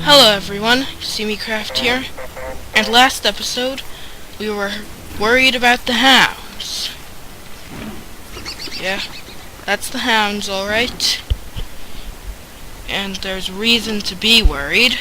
Hello everyone, CMeeCraft here, and last episode we were worried about the hounds. Yeah, that's the hounds alright, and there's reason to be worried,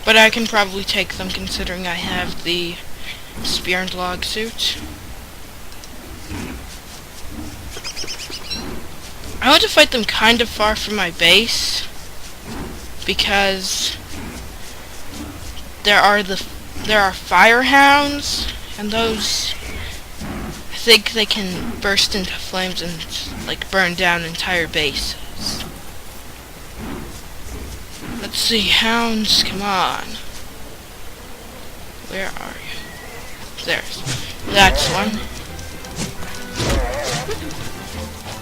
but I can probably take them considering I have the spear and log suit. I want to fight them kind of far from my base, because there are fire hounds, and those, I think they can burst into flames and like burn down entire bases. Let's see, hounds, come on. Where are you? That's one.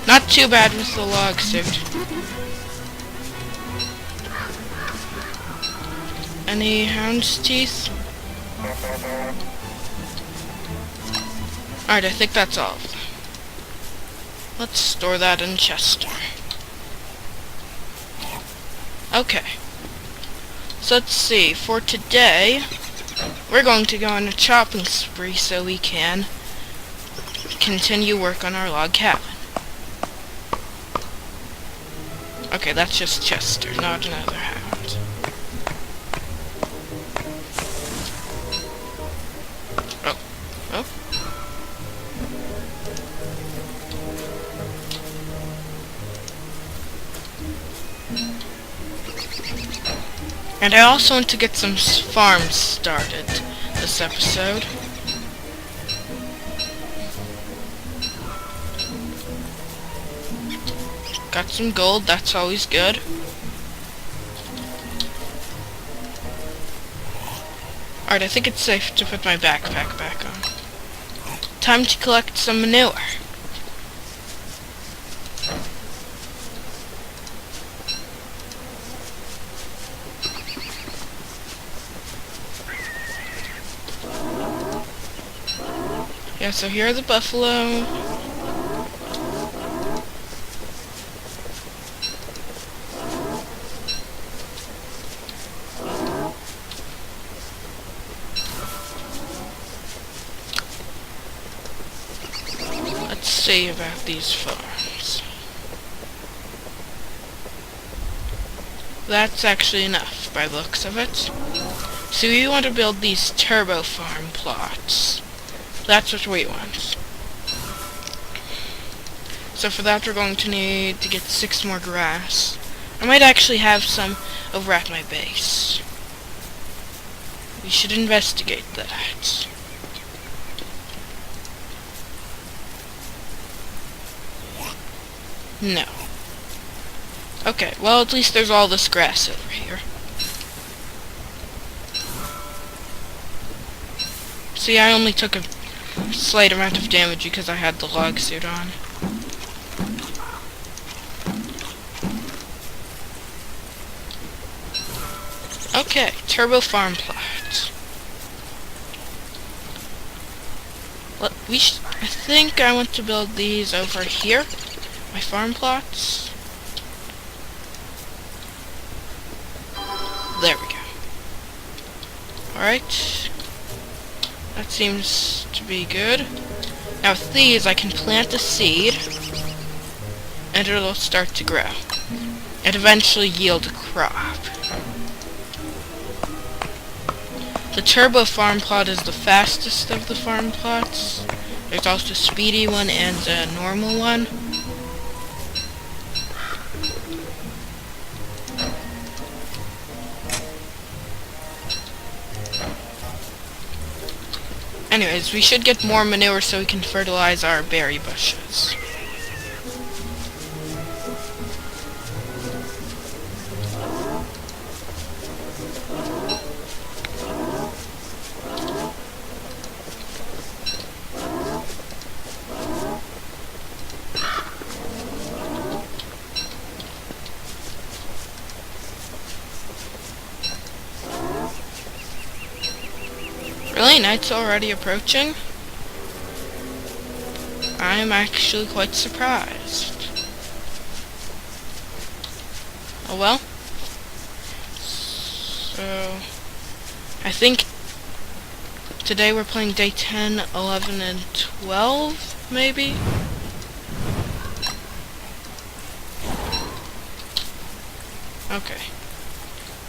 Not too bad with the log suit. Any hound's teeth? Alright, I think that's all of them. Let's store that in Chester. Okay. So let's see, for today, we're going to go on a chopping spree so we can continue work on our log cabin. Okay, that's just Chester, not another hound. Oh. And I also want to get some farms started this episode. Got some gold, that's always good. Alright, I think it's safe to put my backpack back on. Time to collect some manure. Yeah, so here are the buffalo. Let's see about these farms. That's actually enough by the looks of it. So we want to build these turbo farm plots. That's what we want. So for that we're going to need to get 6 more grass. I might actually have some over at my base. We should investigate that. No. Okay, well at least there's all this grass over here. See, I only took a slight amount of damage because I had the log suit on. Okay, turbo farm plot. I think I want to build these over here. My farm plots. There we go. Alright. That seems to be good. Now with these I can plant a seed and it'll start to grow. And eventually yield a crop. The turbo farm plot is the fastest of the farm plots. There's also a speedy one and a normal one. Anyways, we should get more manure so we can fertilize our berry bushes. Really? Night's already approaching? I'm actually quite surprised. Oh well. So, I think today we're playing day 10, 11, and 12, maybe? Okay.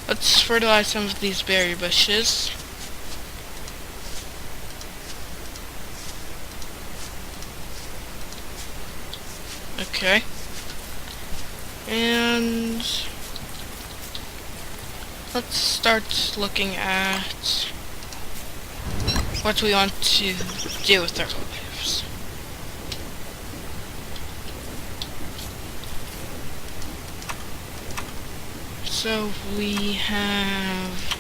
Let's fertilize some of these berry bushes. Okay. And let's start looking at what we want to do with our lives. So we have...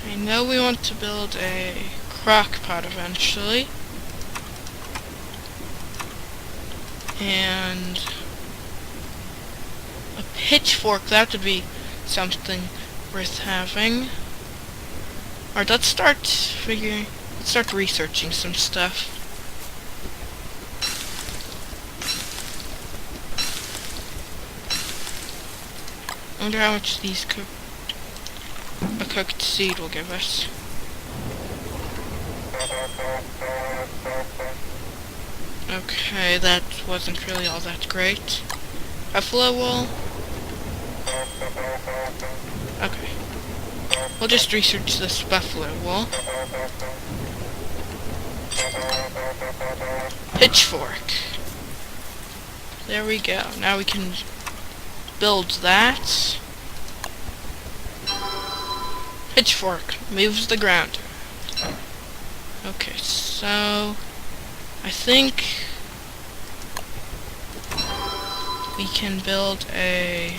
I know we want to build a crock pot eventually. And a pitchfork, that would be something worth having. Alright, let's start researching some stuff. I wonder how much a cooked seed will give us. Okay, that wasn't really all that great. Buffalo wool? Okay. We'll just research this buffalo wool. Pitchfork. There we go. Now we can build that. Pitchfork moves the ground. Okay, so I think we can build a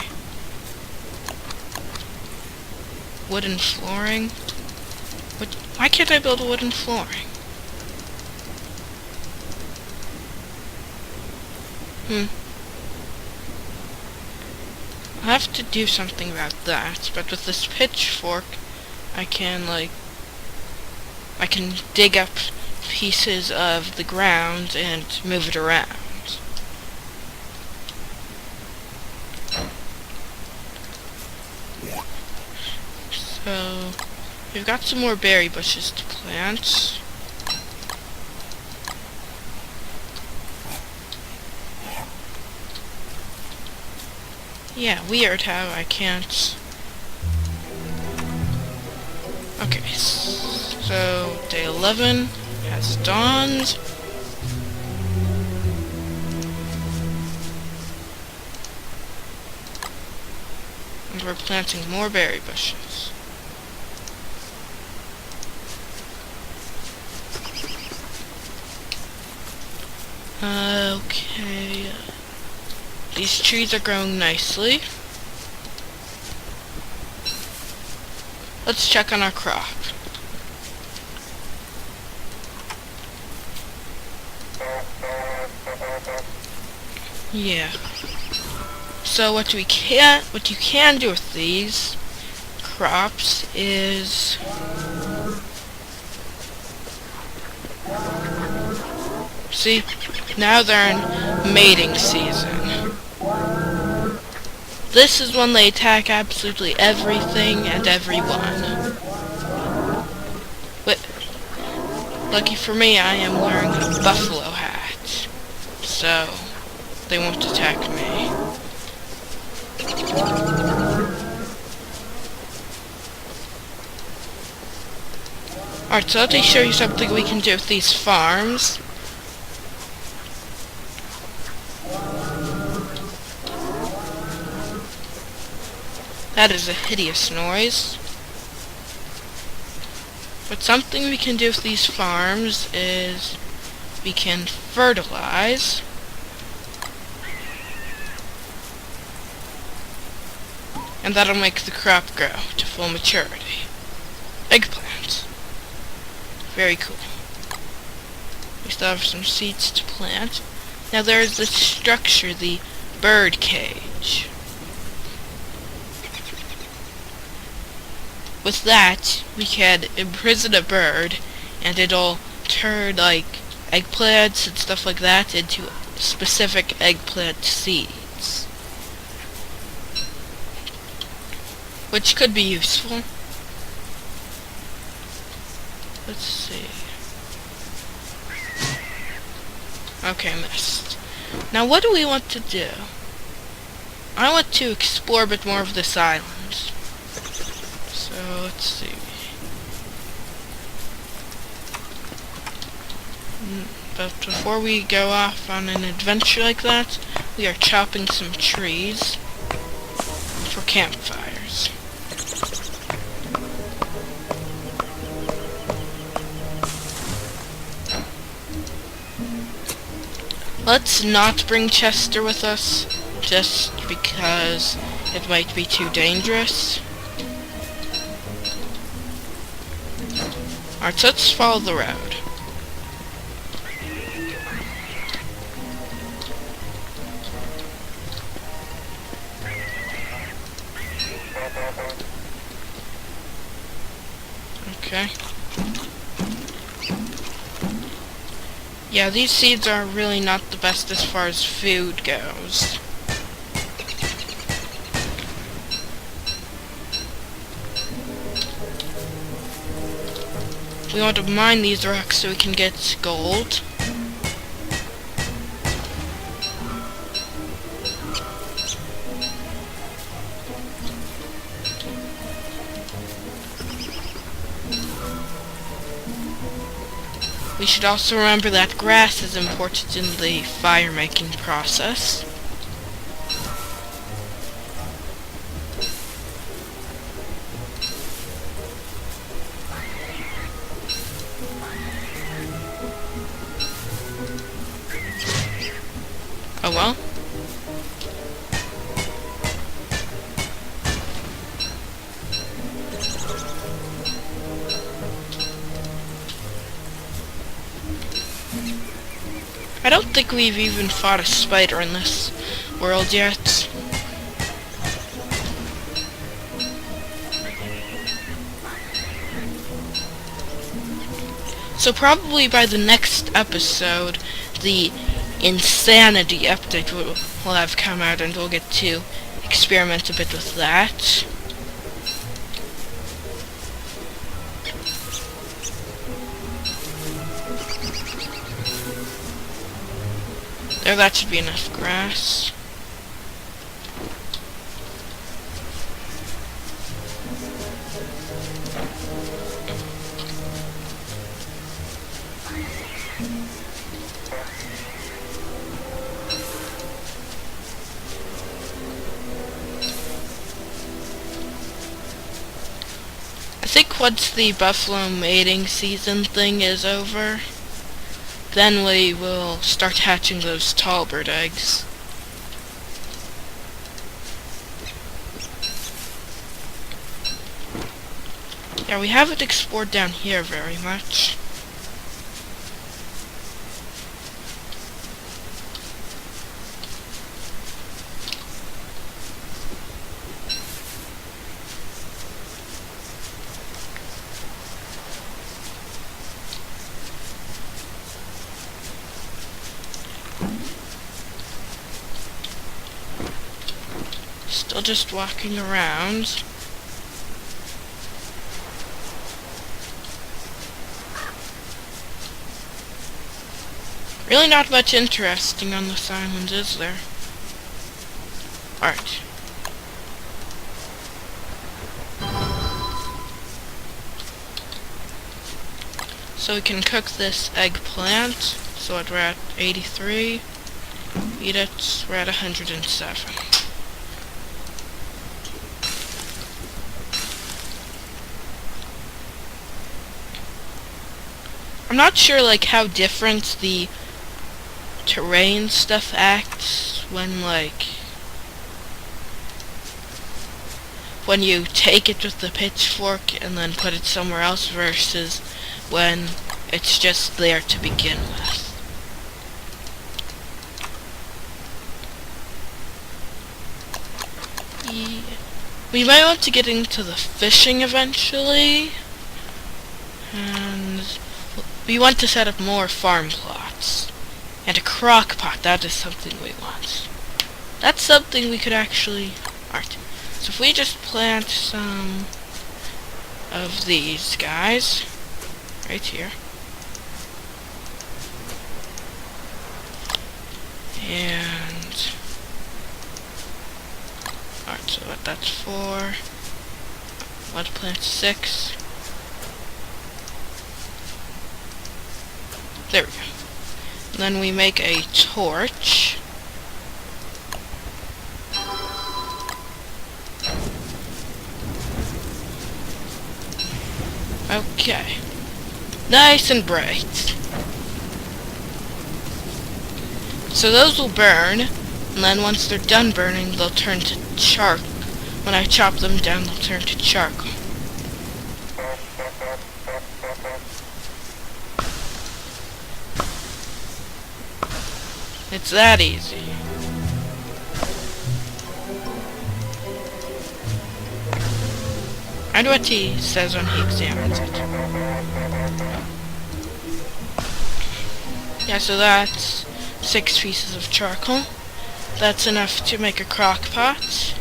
wooden flooring. Why can't I build a wooden flooring? I'll have to do something about that, but with this pitchfork I can dig up pieces of the ground and move it around. So, we've got some more berry bushes to plant. Yeah, weird how I can't... Okay, so day 11 has dawned. And we're planting more berry bushes. Okay. These trees are growing nicely. Let's check on our crop. Yeah. So what you can do with these crops is see, now they're in mating season. This is when they attack absolutely everything and everyone. But lucky for me, I am wearing a buffalo hat, so they won't attack me. Alright, so let me show you something we can do with these farms. That is a hideous noise. But something we can do with these farms is we can fertilize. And that'll make the crop grow to full maturity. Eggplant. Very cool. We still have some seeds to plant. Now there is this structure, the bird cage. With that, we can imprison a bird, and it'll turn, like, eggplants and stuff like that into specific eggplant seeds. which could be useful. Let's see. Okay, missed. Now what do we want to do? I want to explore a bit more of this island. So, let's see. But before we go off on an adventure like that, we are chopping some trees for campfires. Let's not bring Chester with us, just because it might be too dangerous. Alright, so let's follow the road. Okay. Yeah, these seeds are really not the best as far as food goes. We want to mine these rocks so we can get gold. We should also remember that grass is important in the fire making process. Oh well. I don't think we've even fought a spider in this world yet. So probably by the next episode, the Insanity update will have come out and we'll get to experiment a bit with that. There, that should be enough grass. I think once the buffalo mating season thing is over, then we will start hatching those tall bird eggs. Yeah, we haven't explored down here very much. Still just walking around. Really not much interesting on this island, is there? Alright. So we can cook this eggplant. So we're at 83. Eat it. We're at 107. I'm not sure like how different the terrain stuff acts when when you take it with the pitchfork and then put it somewhere else versus when it's just there to begin with. Yeah. We might want to get into the fishing eventually, and we want to set up more farm plots. And a crock pot, that is something we want. That's something we could actually... Alright. So if we just plant some of these guys right here, and alright, so that's 4. Let's plant 6. There we go. And then we make a torch. Okay. Nice and bright. So those will burn, and then once they're done burning, they'll turn to charcoal. When I chop them down, they'll turn to charcoal. It's that easy. I know what he says when he examines it. Yeah, so that's 6 pieces of charcoal. That's enough to make a crock pot.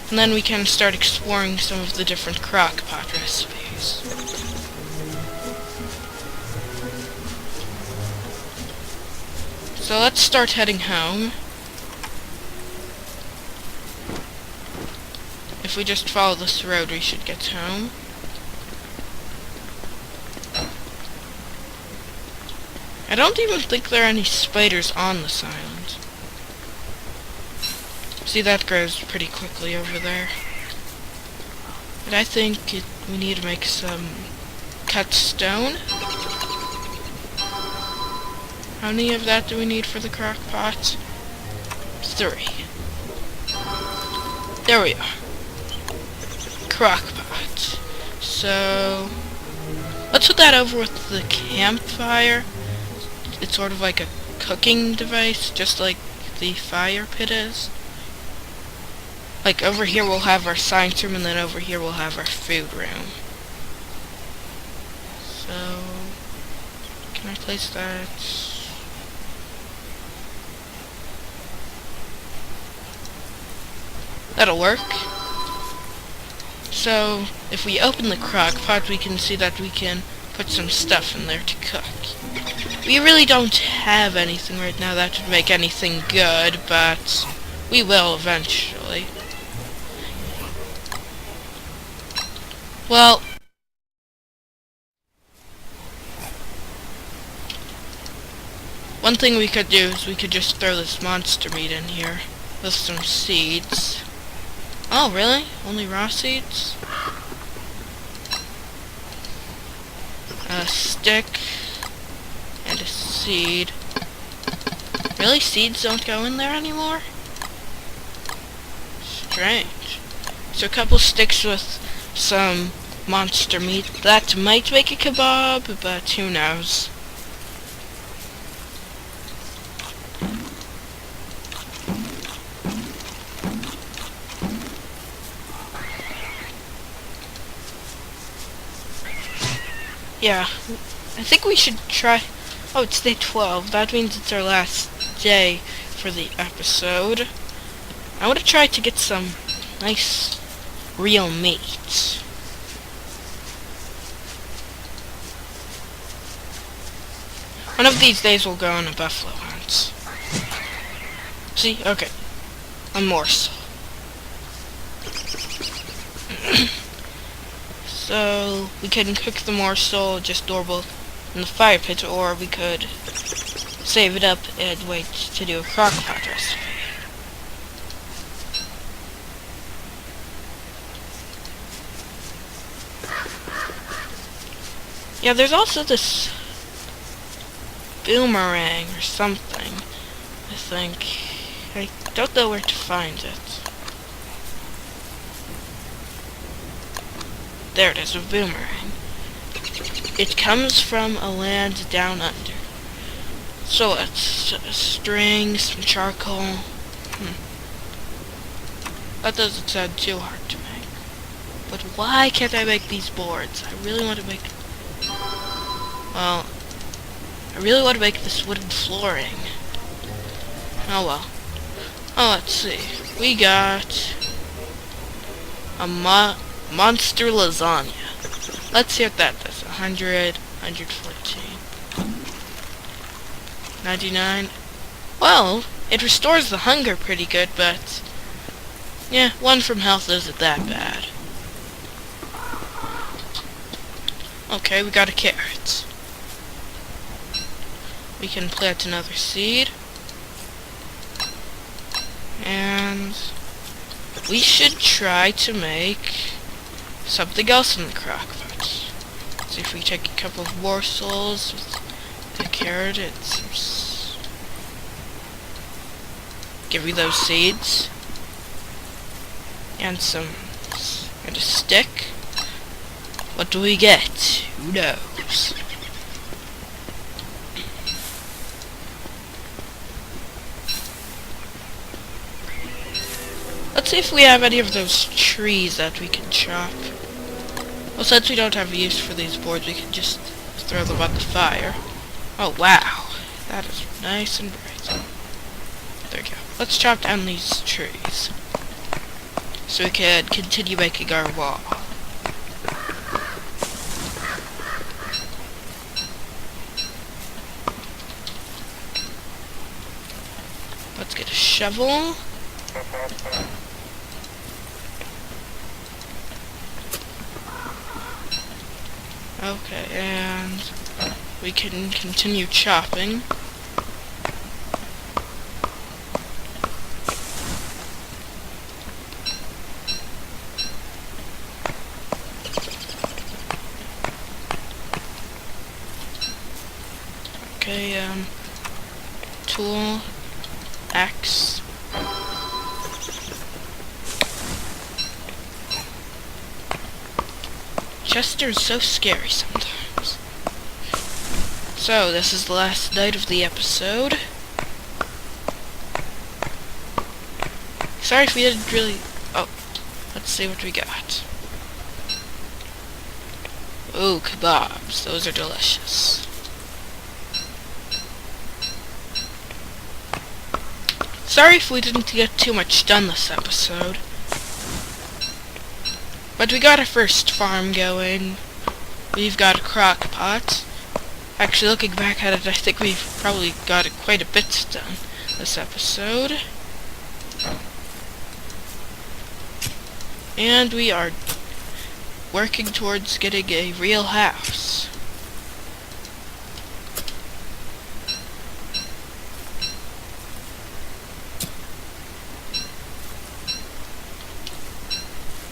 And then we can start exploring some of the different crock pot recipes. So let's start heading home. If we just follow this road, we should get home. I don't even think there are any spiders on this island. See, that grows pretty quickly over there. But I think we need to make some cut stone. How many of that do we need for the crock pot? 3. There we are. Crock pot. So let's put that over with the campfire. It's sort of like a cooking device, just like the fire pit is. Like over here we'll have our science room, and then over here we'll have our food room. So can I place that? That'll work. So if we open the crock pot, we can see that we can put some stuff in there to cook. We really don't have anything right now that would make anything good, but we will eventually. Well, one thing we could do is we could just throw this monster meat in here with some seeds. Oh, really? Only raw seeds? A stick and a seed. Really? Seeds don't go in there anymore? Strange. So a couple sticks with some monster meat. That might make a kebab, but who knows? Yeah, I think we should try. Oh, it's day 12. That means it's our last day for the episode. I want to try to get some nice real meat. One of these days we'll go on a buffalo hunt. See? Okay. A morsel. So we can cook the morsel just normal in the fire pit, or we could save it up and wait to do a crock pot recipe. Yeah, there's also this boomerang or something, I think. I don't know where to find it. There it is, a boomerang. It comes from a land down under. So let's string, some charcoal. That doesn't sound too hard to make. But why can't I make these boards? I really want to make... Well, I really want to make this wooden flooring. Oh well. Oh, let's see. We got A monster lasagna. Let's see what that does. 100, 114, 99. Well, it restores the hunger pretty good, but yeah, 1 from health isn't that bad. Okay, we got a carrot. We can plant another seed. And we should try to make something else in the crock pot. See if we take a couple of morsels with the carrot and give me those seeds. And and a stick. What do we get? Who knows? Let's see if we have any of those trees that we can chop. Well, since we don't have use for these boards, we can just throw them on the fire. Oh, wow. That is nice and bright. There we go. Let's chop down these trees so we can continue making our wall. Let's get a shovel. Okay, and we can continue chopping. Okay, tool, axe. Chester's so scary sometimes. So, this is the last night of the episode. Sorry if we didn't really... Oh, let's see what we got. Ooh, kebabs. Those are delicious. Sorry if we didn't get too much done this episode. But we got our first farm going. We've got a crock pot. Actually, looking back at it, I think we've probably got quite a bit done this episode. And we are working towards getting a real house.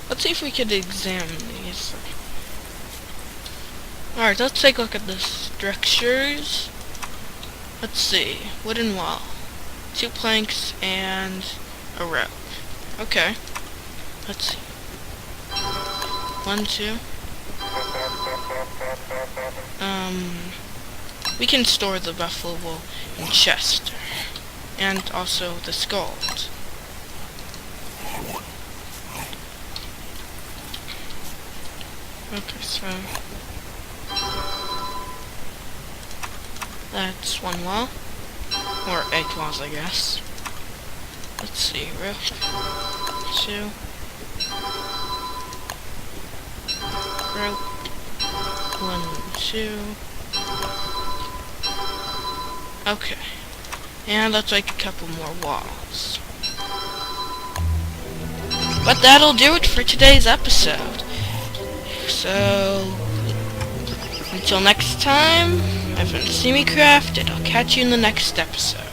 Let's see if we can examine these. Alright, let's take a look at the structures. Let's see. Wooden wall. 2 planks and a rope. Okay. Let's see. 1, 2. We can store the buffalo wool in Chester. And also the skulls. Okay, so that's 1 wall, or 8 walls, I guess. Let's see, rope, 2, rope, 1, 2. Okay, and let's make a couple more walls. But that'll do it for today's episode. So, until next time, I've been CMeeCraft, and I'll catch you in the next episode.